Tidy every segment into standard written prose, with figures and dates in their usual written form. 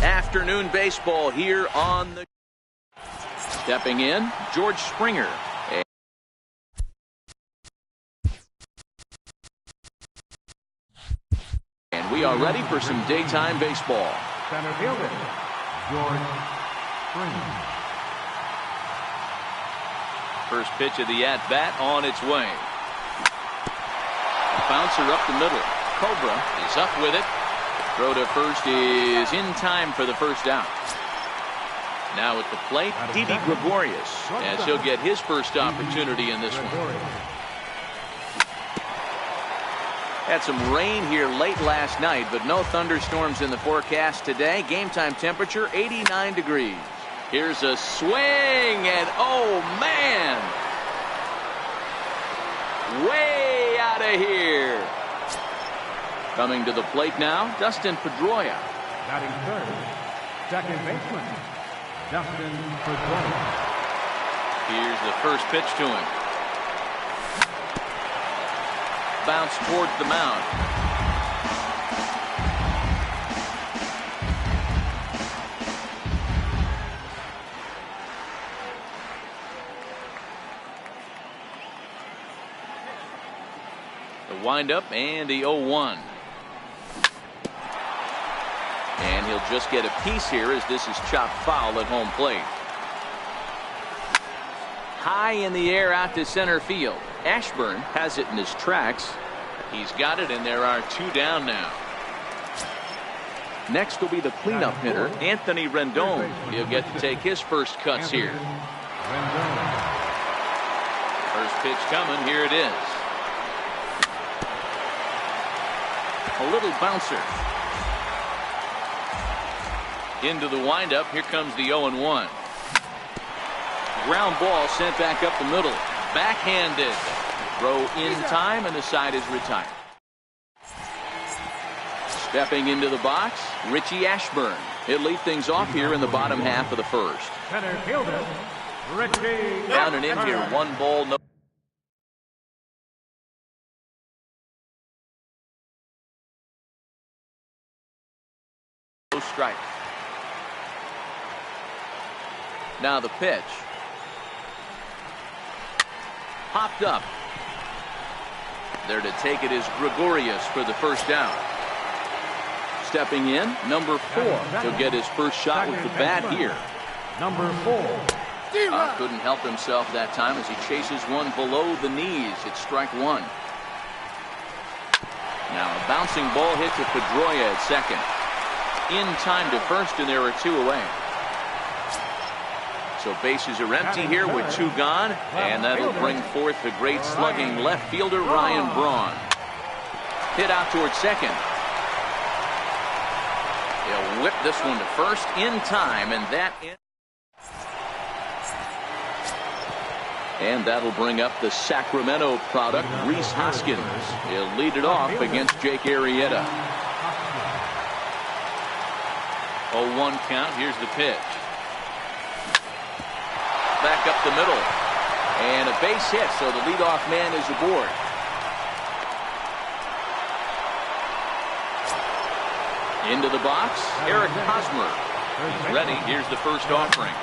Afternoon baseball here on the... Stepping in, George Springer. And we are ready for some daytime baseball. Center fielder, George Springer. First pitch of the at-bat on its way. Bouncer up the middle. Cobra is up with it. Throw to first is in time for the first out. Now at the plate, Didi Gregorius, as he'll get his first opportunity in this one. Had some rain here late last night, but no thunderstorms in the forecast today. Game time temperature 89 degrees. Here's a swing, and oh man, way out of here. Coming to the plate now, Dustin Pedroia. Batting third, second baseman, Dustin Pedroia. Here's the first pitch to him. Bounce towards the mound. The windup and the 0-1. And he'll just get a piece here as this is chopped foul at home plate. High in the air out to center field. Ashburn has it in his tracks. He's got it, and there are two down now. Next will be the cleanup hitter, Anthony Rendon. He'll get to take his first cuts here. First pitch coming. Here it is. A little bouncer. Into the windup. Here comes the 0-1. Ground ball sent back up the middle. Backhanded. Throw in time, and the side is retired. Stepping into the box, Richie Ashburn. He'll lead things off here in the bottom half of the first. Center fielder, Richie. Down and in here, 1 ball, no strike. Now the pitch. Popped up. There to take it is Gregorius for the first down. Stepping in, number 4. He'll get his first shot with the bat here. Number 4. Couldn't help himself that time as he chases one below the knees. It's strike 1. Now a bouncing ball hit to Pedroia at second. In time to first, and there are 2 away. So bases are empty here with 2 gone, and that'll bring forth the great slugging left fielder Ryan Braun. Hit out towards second. He'll whip this one to first in time, and that'll bring up the Sacramento product, Rhys Hoskins. He'll lead it off against Jake Arrieta. 0-1 count. Here's the pitch. Back up the middle. And a base hit, so the leadoff man is aboard. Into the box, Eric Hosmer. He's ready. Here's the first offering.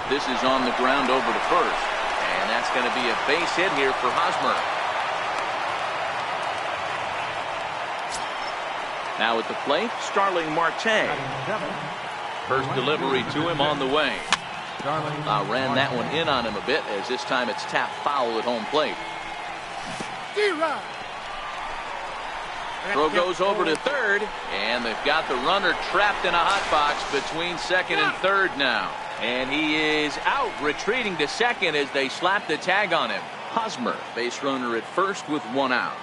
This is on the ground over to first. And that's going to be a base hit here for Hosmer. Now at the plate, Starling Marte. First delivery to him on the way. Ran that one in on him a bit, as this time it's tapped foul at home plate. Throw goes over to third, and they've got the runner trapped in a hot box between second and third now. And he is out, retreating to second as they slap the tag on him. Hosmer, base runner at first with 1 out.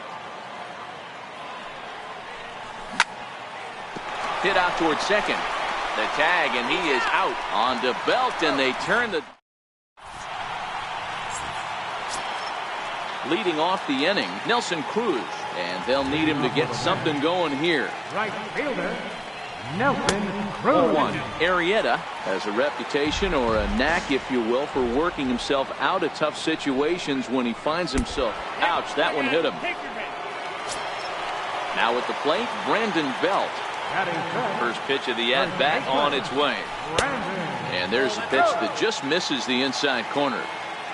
Hit out towards second. The tag, and he is out on DeBelt, and they turn the... Leading off the inning, Nelson Cruz, and they'll need him to get something going here. Right fielder, Nelson Cruz. 0-1. Arrieta has a reputation, or a knack, if you will, for working himself out of tough situations when he finds himself. Ouch, that one hit him. Now at the plate, Brandon Belt. Batting third. First pitch of the at-bat on its way. Brandon. And there's a pitch that just misses the inside corner.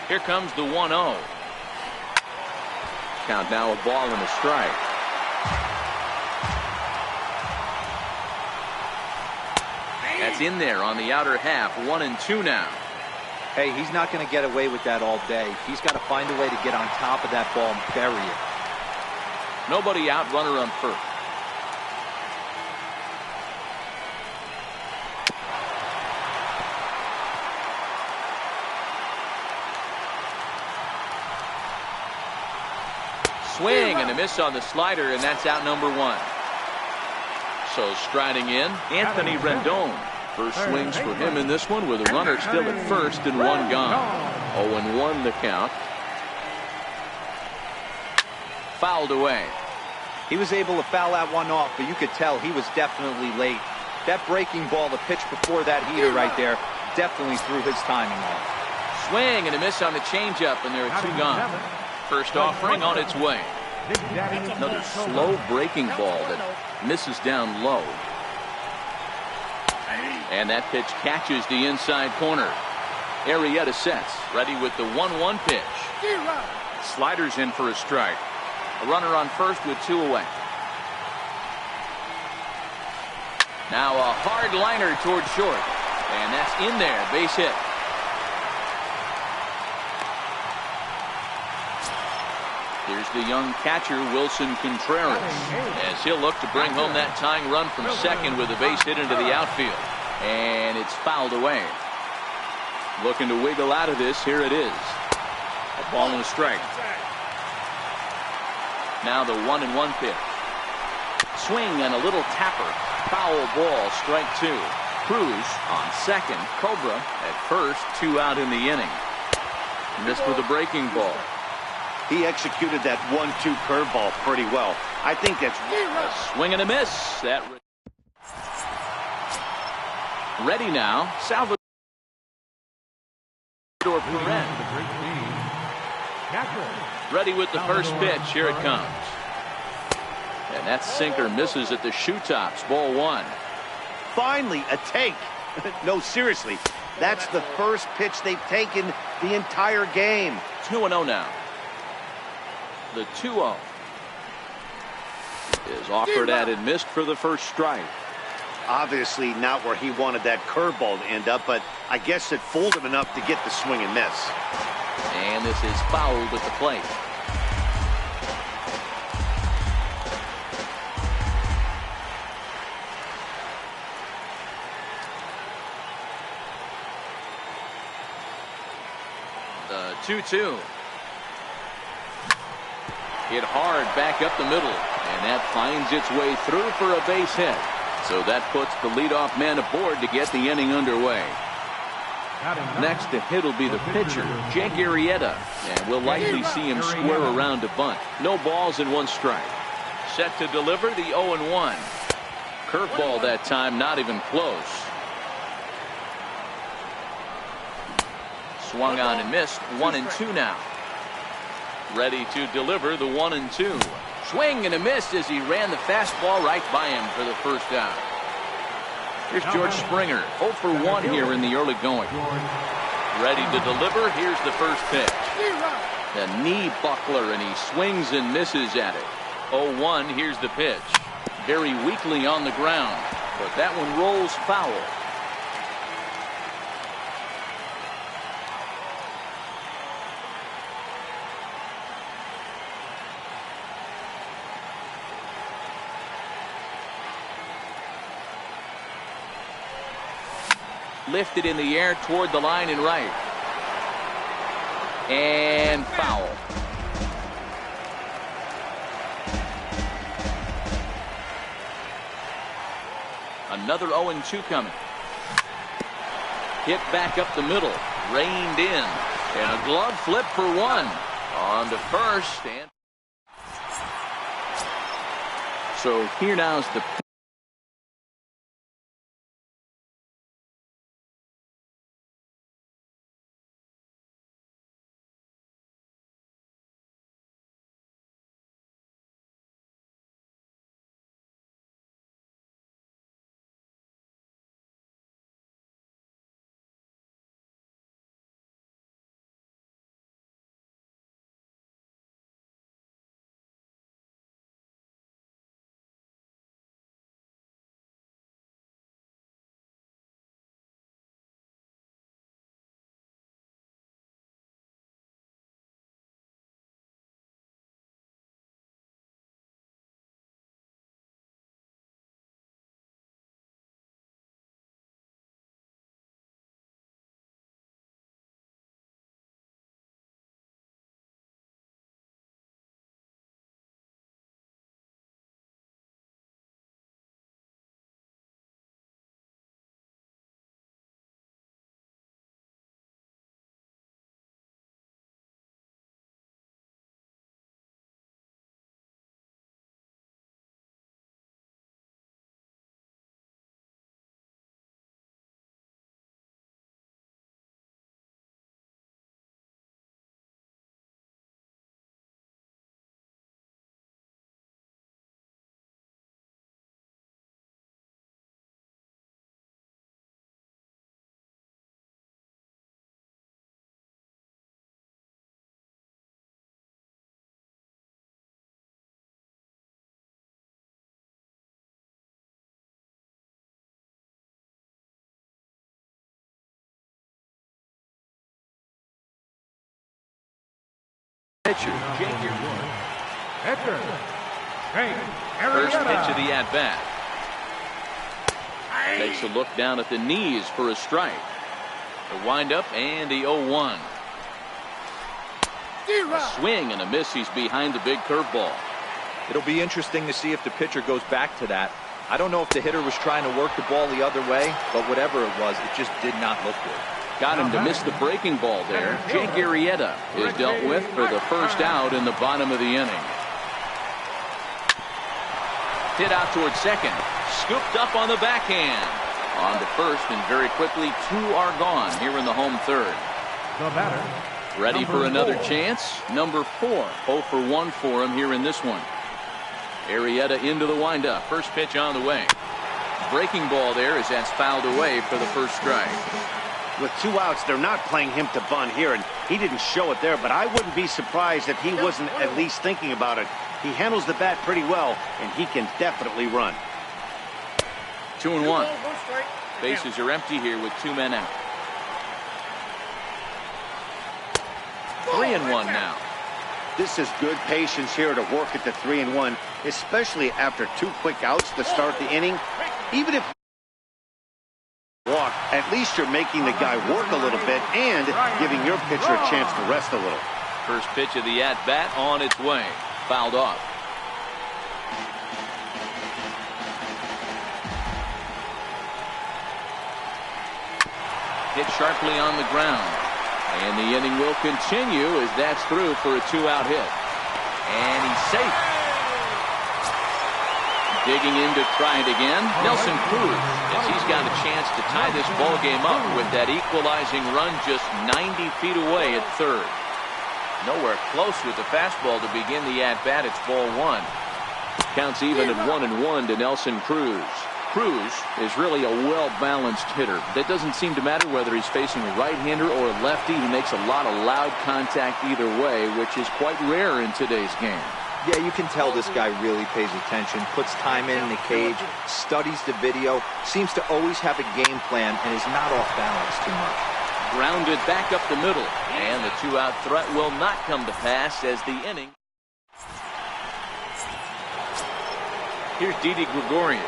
Here comes the 1-0. Count now a ball and a strike. That's in there on the outer half. 1-2 now. Hey, he's not going to get away with that all day. He's got to find a way to get on top of that ball and bury it. Nobody out, runner on first. Swing and a miss on the slider, and that's out number 1. So striding in, Anthony Rendon. First swings for him in this one with a runner still at first and 1 gone. 0-1 the count. Fouled away. He was able to foul that one off, but you could tell he was definitely late. That breaking ball, the pitch before that heater right there, definitely threw his timing off. Swing and a miss on the changeup, and there are 2 gone. First offering on its way. Another slow breaking ball that misses down low. And that pitch catches the inside corner. Arrieta sets, ready with the 1-1 pitch. Sliders in for a strike. A runner on first with 2 away. Now a hard liner toward short. And that's in there, base hit. Here's the young catcher, Wilson Contreras, as he'll look to bring home that tying run from second with a base hit into the outfield. And it's fouled away. Looking to wiggle out of this. Here it is. A ball and a strike. Now the 1-1 pitch. Swing and a little tapper. Foul ball, strike 2. Cruz on second. Cobra at first. 2 out in the inning. Missed with a breaking ball. He executed that 1-2 curveball pretty well. I think that's a swing and a miss. That ready now. Salvador Perez. Ready with the first pitch. Here it comes. And that sinker misses at the shoe tops. Ball 1. Finally a take. No, seriously. That's the first pitch they've taken the entire game. 2-0 now. The 2-0 is offered at and missed for the first strike. Obviously not where he wanted that curveball to end up, but I guess it fooled him enough to get the swing and miss. And this is fouled at the plate. The 2-2. Hit hard back up the middle, and that finds its way through for a base hit. So that puts the leadoff man aboard to get the inning underway. Next to hit will be the pitcher, Jake Arrieta, and we'll likely see him square around to bunt. No balls and 1 strike. Set to deliver the 0-1. Curveball that time, not even close. Swung on and missed. 1-2 now. Ready to deliver the 1-2. Swing and a miss as he ran the fastball right by him for the first out. Here's George Springer, 0 for 1 here in the early going. Ready to deliver. Here's the first pitch. A knee buckler, and he swings and misses at it. 0-1. Here's the pitch. Very weakly on the ground, but that one rolls foul. Lifted in the air toward the line and right. And foul. Another 0-2 coming. Hit back up the middle. Reined in. And a glove flip for 1. On to first. And so here now's the Pitcher, Jake Pitcher, Jake First Arrieta. pitch of the at-bat. Takes a look down at the knees for a strike. The windup and the 0-1. A swing and a miss. He's behind the big curveball. It'll be interesting to see if the pitcher goes back to that. I don't know if the hitter was trying to work the ball the other way, but whatever it was, it just did not look good. Got him to miss the breaking ball there. Jake Arrieta is dealt with for the first out in the bottom of the inning. Hit out towards second. Scooped up on the backhand. On to first, and very quickly 2 are gone here in the home third. The batter. Ready for another 4. chance. Number 4. 0 for 1 for him here in this one. Arrieta into the windup. First pitch on the way. Breaking ball there as that's fouled away for the first strike. With 2 outs, they're not playing him to bunt here, and he didn't show it there, but I wouldn't be surprised if he wasn't at least thinking about it. He handles the bat pretty well, and he can definitely run. 2-1. Bases are empty here with 2 men out. 3-1 now. This is good patience here to work at the 3-1, especially after 2 quick outs to start the inning. Even if walk, at least you're making the guy work a little bit and giving your pitcher a chance to rest a little. First pitch of the at-bat on its way. Fouled off. Hit sharply on the ground. And the inning will continue as that's through for a 2-out hit. And he's safe. Digging in to try it again. Nelson Cruz, as he's got a chance to tie this ball game up with that equalizing run just 90 feet away at third. Nowhere close with the fastball to begin the at-bat. It's ball 1. Counts even at 1-1 to Nelson Cruz. Cruz is really a well-balanced hitter. That doesn't seem to matter whether he's facing a right-hander or a lefty. He makes a lot of loud contact either way, which is quite rare in today's game. Yeah, you can tell this guy really pays attention, puts time in the cage, studies the video, seems to always have a game plan, and is not off balance too much. Grounded back up the middle, and the 2-out threat will not come to pass as the inning. Here's Didi Gregorius.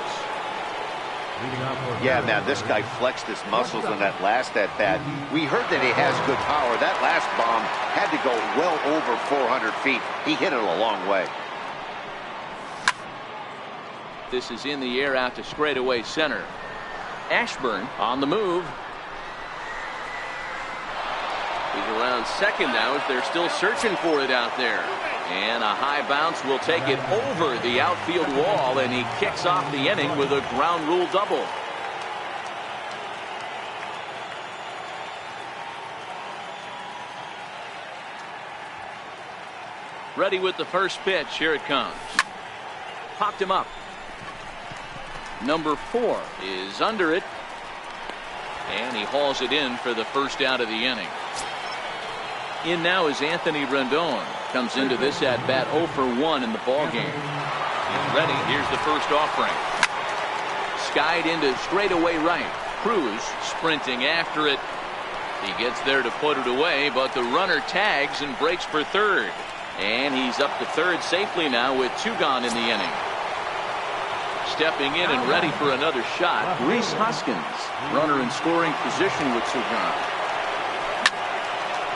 Yeah, man, this guy flexed his muscles on that last at-bat. We heard that he has good power. That last bomb had to go well over 400 feet. He hit it a long way. This is in the air out to straightaway center. Ashburn on the move. He's around second now as they're still searching for it out there. And a high bounce will take it over the outfield wall, and he kicks off the inning with a ground rule double. Ready with the first pitch. Here it comes. Popped him up. Number 4 is under it. And he hauls it in for the first out of the inning. In now is Anthony Rendon. Comes into this at-bat 0 for 1 in the ballgame. He's ready. Here's the first offering. Skied into straightaway right. Cruz sprinting after it. He gets there to put it away, but the runner tags and breaks for third. And he's up to third safely now with 2 gone in the inning. Stepping in and ready for another shot, Rhys Hoskins. Runner in scoring position with 2 gone.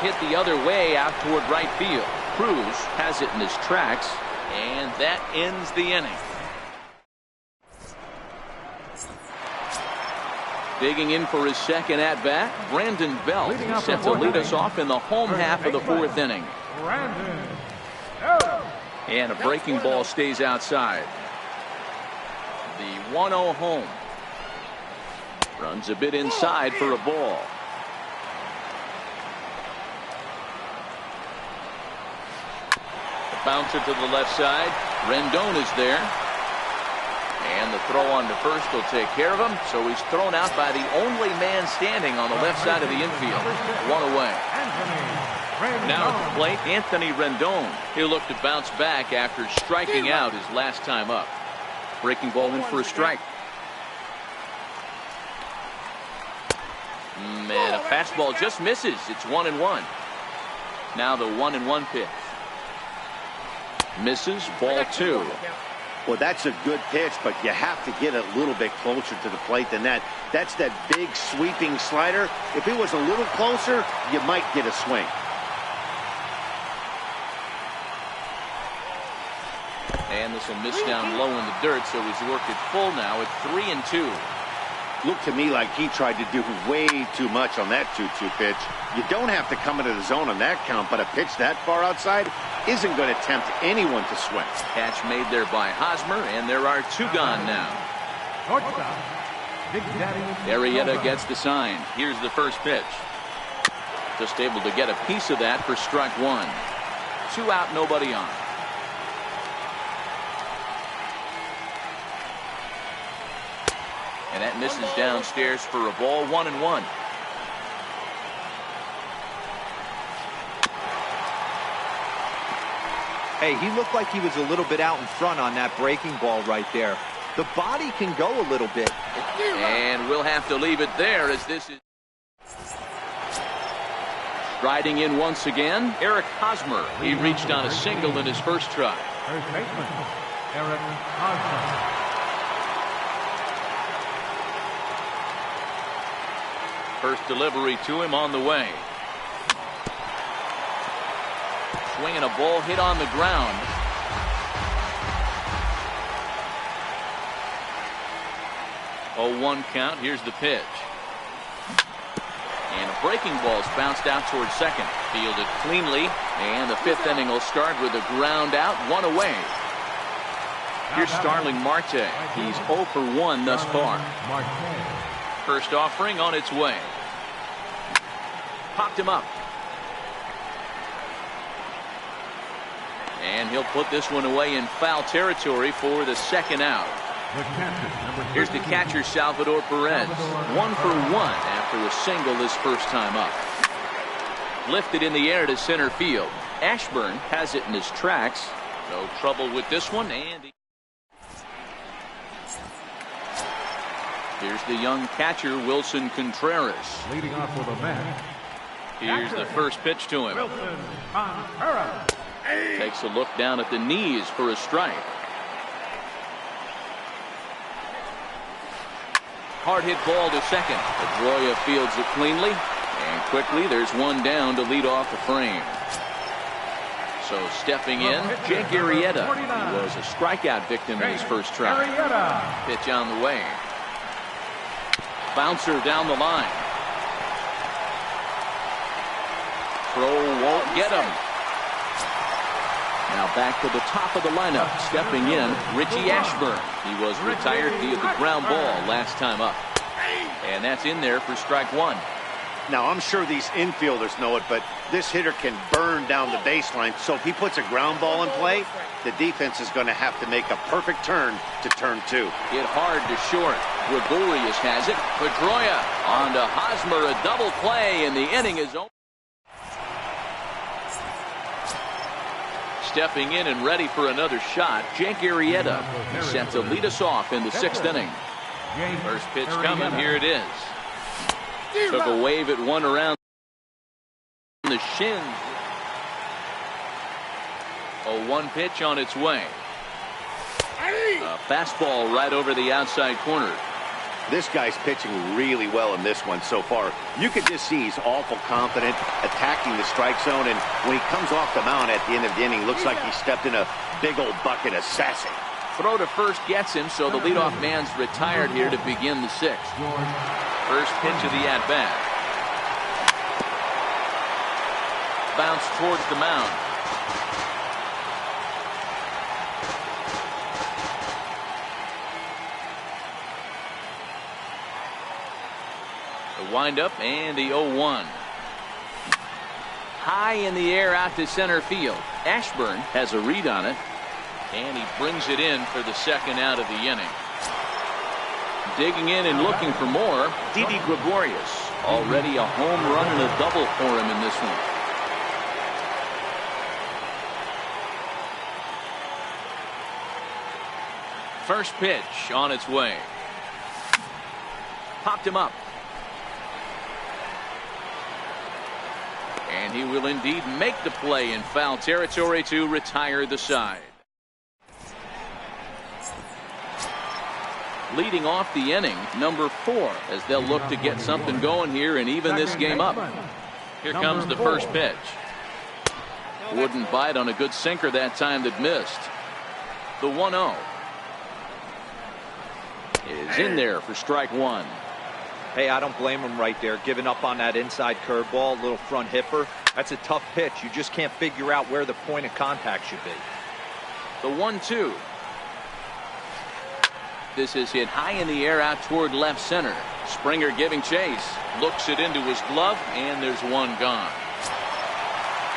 Hit the other way out toward right field. Cruz has it in his tracks, and that ends the inning. Digging in for his second at-bat, Brandon Belt is set to lead us off in the home half of the 4th inning. And a breaking ball stays outside. The 1-0 home. Runs a bit inside for a ball. Bouncer to the left side. Rendon is there. And the throw on to first will take care of him. So he's thrown out by the only man standing on the left side of the infield. 1 away. Now at the plate, Anthony Rendon. He'll look to bounce back after striking out his last time up. Breaking ball in for a strike. And a fastball just misses. It's 1-1. Now the 1-1 pitch. Misses, ball 2. Well, that's a good pitch, but you have to get a little bit closer to the plate than that. That's that big sweeping slider. If it was a little closer, you might get a swing. And this will miss down low in the dirt, so he's worked it full now at 3-2. Looked to me like he tried to do way too much on that 2-2 pitch. You don't have to come into the zone on that count, but a pitch that far outside isn't going to tempt anyone to swing. Catch made there by Hosmer, and there are 2 gone now. Shortstop, Big Daddy. Arrieta gets the sign. Here's the first pitch. Just able to get a piece of that for strike 1. 2 out, nobody on. And that misses downstairs for a ball, 1-1. Hey, he looked like he was a little bit out in front on that breaking ball right there. The body can go a little bit. And we'll have to leave it there as this is. Striding in once again, Eric Hosmer. He reached on a single in his first try. First baseman, Eric Hosmer. First delivery to him on the way. Swinging a ball hit on the ground. Oh, 1 count. Here's the pitch. And a breaking ball's bounced out towards second. Fielded cleanly. And the 5th inning will start with a ground out, 1 away. Here's Starling Marte. He's 0 for 1 thus far. First offering on its way. Popped him up. And he'll put this one away in foul territory for the 2nd out. Here's the catcher, Salvador Perez. 1 for 1 after a single his first time up. Lifted in the air to center field. Ashburn has it in his tracks. No trouble with this one. And here's the young catcher, Wilson Contreras. Leading off with a man. Here's the first pitch to him. Wilson Contreras. Takes a look down at the knees for a strike. Hard hit ball to second. Pedroia fields it cleanly. And quickly there's one down to lead off the frame. So stepping in, Jake Arrieta. He was a strikeout victim in his first try. Pitch on the way. Bouncer down the line. Throw won't get him. Now back to the top of the lineup. Stepping in, Richie Ashburn. He was retired via the ground ball last time up. And that's in there for strike 1. Now, I'm sure these infielders know it, but this hitter can burn down the baseline. So if he puts a ground ball in play, the defense is going to have to make a perfect turn to turn 2. Hit hard to short. Gregorius has it. Pedroia on to Hosmer. A double play, and the inning is over. Stepping in and ready for another shot, Jake Arrieta. He's set to lead us off in the 6th inning. First pitch coming. Here it is. Took a wave at one around the shin. A 1 pitch on its way. A fastball right over the outside corner. This guy's pitching really well in this one so far. You could just see he's awful confident, attacking the strike zone, and when he comes off the mound at the end of the inning, looks like he stepped in a big old bucket of sassy. Throw to first gets him, so the leadoff man's retired here to begin the 6th. First pitch of the at-bat. Bounce towards the mound. The windup and the 0-1. High in the air out to center field. Ashburn has a read on it. And he brings it in for the 2nd out of the inning. Digging in and looking for more, Didi Gregorius. Already a home run and a double for him in this one. First pitch on its way. Popped him up. And he will indeed make the play in foul territory to retire the side. Leading off the inning, number 4, as they'll look to get something going here and even this game up. Here comes the first pitch. Wouldn't bite on a good sinker that time that missed. The 1-0 is in there for strike 1. Hey, I don't blame him right there, giving up on that inside curveball, little front hipper. That's a tough pitch. You just can't figure out where the point of contact should be. The 1-2. This is hit high in the air out toward left center. Springer giving chase. Looks it into his glove, and there's one gone.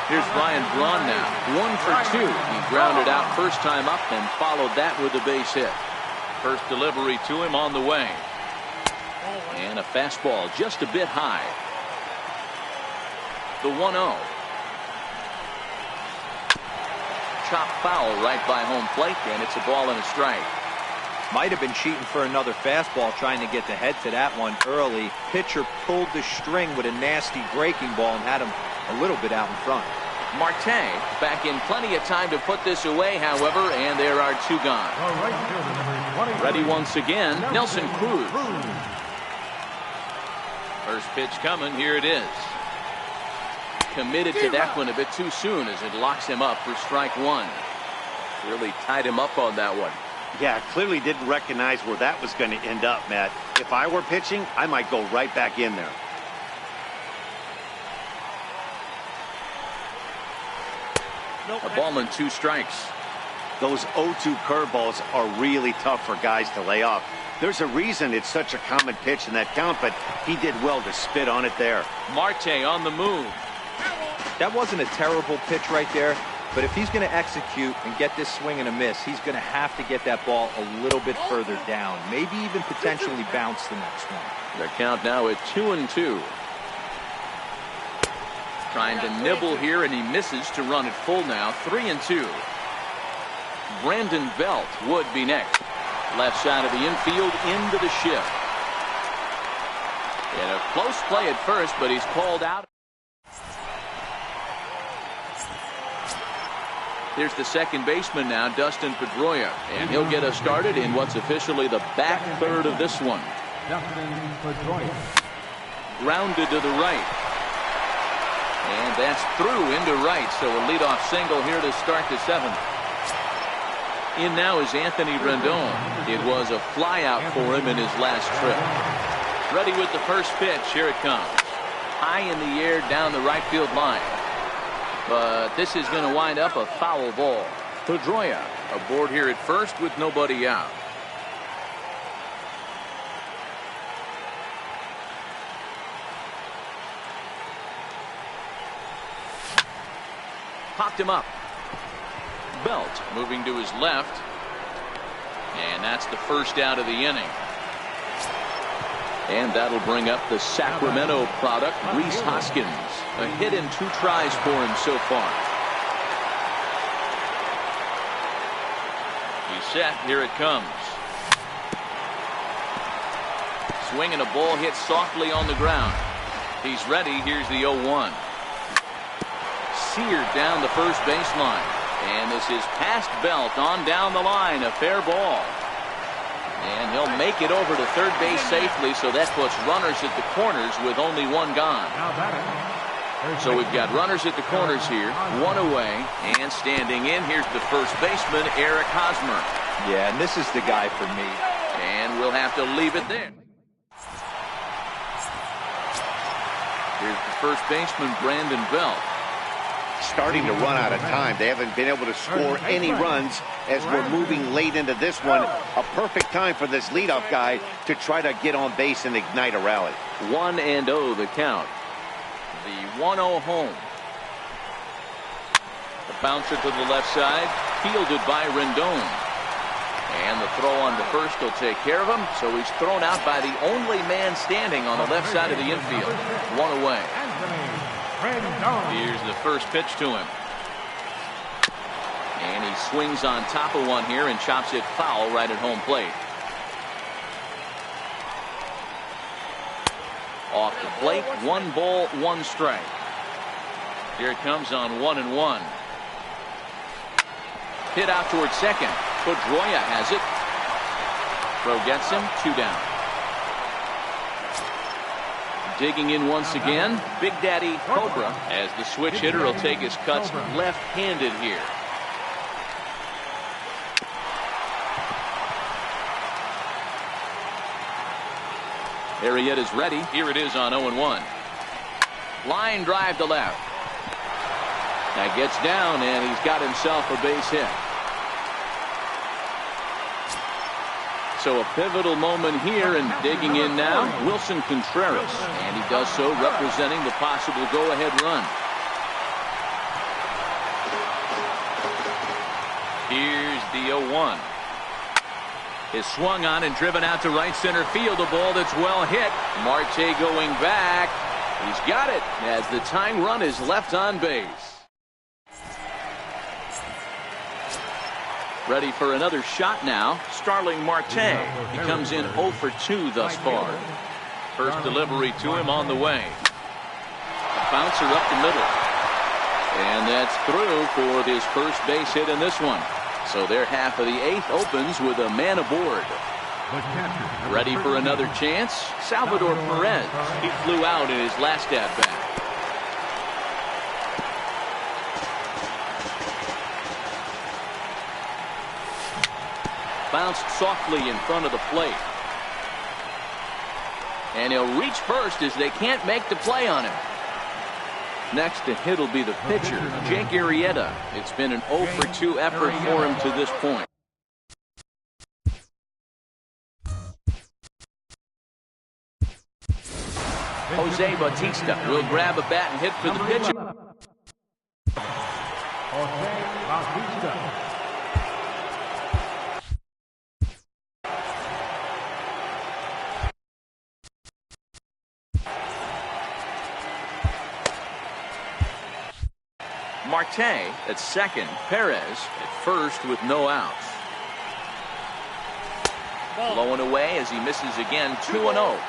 Here's Ryan Braun now. 1 for 2. He grounded out first time up and followed that with a base hit. First delivery to him on the way. And a fastball just a bit high. The 1-0. Chop foul right by home plate, and it's a ball and a strike. Might have been cheating for another fastball, trying to get the head to that one early. Pitcher pulled the string with a nasty breaking ball and had him a little bit out in front. Marte back in plenty of time to put this away, however, and there are 2 gone. Ready once again, Nelson Cruz. First pitch coming, here it is. Committed to that one a bit too soon as it locks him up for strike 1. Really tied him up on that one. Yeah, clearly didn't recognize where that was going to end up, Matt. If I were pitching, I might go right back in there. A ball and 2 strikes. Those 0-2 curveballs are really tough for guys to lay off. There's a reason it's such a common pitch in that count, but he did well to spit on it there. Marte on the move. That wasn't a terrible pitch right there. But if he's going to execute and get this swing and a miss, he's going to have to get that ball a little bit further down. Maybe even potentially bounce the next one. The count now at 2-2. Trying to nibble here, and he misses to run it full now. 3-2. Brandon Belt would be next. Left side of the infield into the shift. And a close play at first, but he's called out. Here's the second baseman now, Dustin Pedroia, and he'll get us started in what's officially the back third of this one. Dustin Pedroia. Grounded to the right. And that's through into right, so a leadoff single here to start the 7th. In now is Anthony Rendon. It was a flyout for him in his last trip. Ready with the first pitch. Here it comes. High in the air down the right field line. But this is going to wind up a foul ball. Pedroia aboard here at first with nobody out. Popped him up. Belt moving to his left. And that's the first out of the inning. And that'll bring up the Sacramento product, Rhys Hoskins. A hit and 2 tries for him so far. He's set. Here it comes. Swinging a ball hit softly on the ground. He's ready. Here's the 0-1. Seared down the first baseline. And this is past Belt on down the line. A fair ball. And he'll make it over to third base safely, so that puts runners at the corners with only 1 gone. So we've got runners at the corners here, 1 away, and standing in, here's the first baseman, Eric Hosmer. Yeah, and this is the guy for me. And we'll have to leave it there. Here's the first baseman, Brandon Belt. Starting to run out of time. They haven't been able to score any runs as we're moving late into this one. A perfect time for this leadoff guy to try to get on base and ignite a rally. 1-0 the count. The 1-0 home. The bouncer to the left side, fielded by Rendon. And the throw on to first will take care of him, so he's thrown out by the only man standing on the left side of the infield. 1 away. Here's the first pitch to him. And he swings on top of one here and chops it foul right at home plate. Off the plate, 1 ball, 1 strike. Here it comes on 1-1. Hit out towards second. Pedroia has it. Throw gets him. 2 down. Digging in once again, Big Daddy Cobra, as the switch hitter will take his cuts left-handed here. Arrieta's ready. Here it is on 0-1. Line drive to left. That gets down, and he's got himself a base hit. So a pivotal moment here, and digging in now, Wilson Contreras. And he does so representing the possible go-ahead run. Here's the 0-1. Is swung on and driven out to right center field. A ball that's well hit. Marte going back. He's got it as the tying run is left on base. Ready for another shot now. Starling Marte. He comes in 0 for 2 thus far. First delivery to him on the way. A bouncer up the middle. And that's through for his first base hit in this one. So their half of the 8th opens with a man aboard. Ready for another chance? Salvador Perez. He flew out in his last at-bat. Bounced softly in front of the plate. And he'll reach first as they can't make the play on him. Next to hit will be the pitcher, Jake Arrieta. It's been an 0 for 2 effort for him to this point. Jose Bautista will grab a bat and hit for the pitcher. Jose Bautista. Marte at second. Perez at first with no outs. Blowing away as he misses again. 2-0.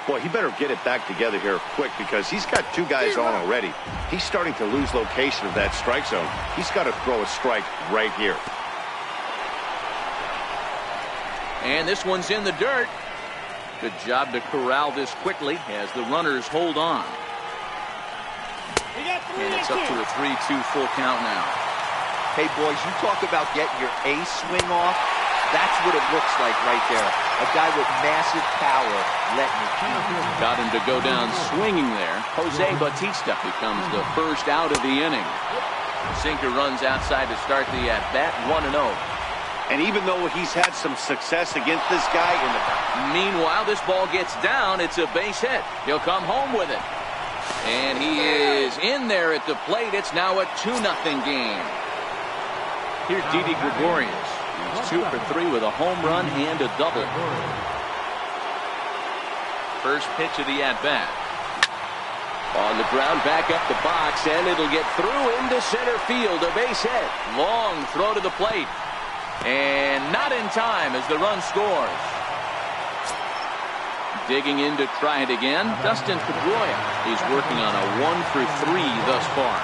Boy, he better get it back together here quick because he's got 2 guys on already. He's starting to lose location of that strike zone. He's got to throw a strike right here. And this one's in the dirt. Good job to corral this quickly as the runners hold on. And it's up to a 3-2 full count now. Hey, boys, you talk about getting your ace swing off. That's what it looks like right there. A guy with massive power letting it shoot. Got him to go down swinging there. Jose Bautista becomes the first out of the inning. Sinker runs outside to start the at-bat. 1-0. And even though he's had some success against this guy in the... Meanwhile, this ball gets down. It's a base hit. He'll come home with it. And he is in there at the plate. It's now a 2-0 game. Here's Didi Gregorius. He's 2 for 3 with a home run and a double. First pitch of the at-bat. On the ground, back up the box, and it'll get through into center field. A base hit. Long throw to the plate. And not in time as the run scores. Digging in to try it again, Dustin Pedroia. He's working on a 1 for 3 thus far.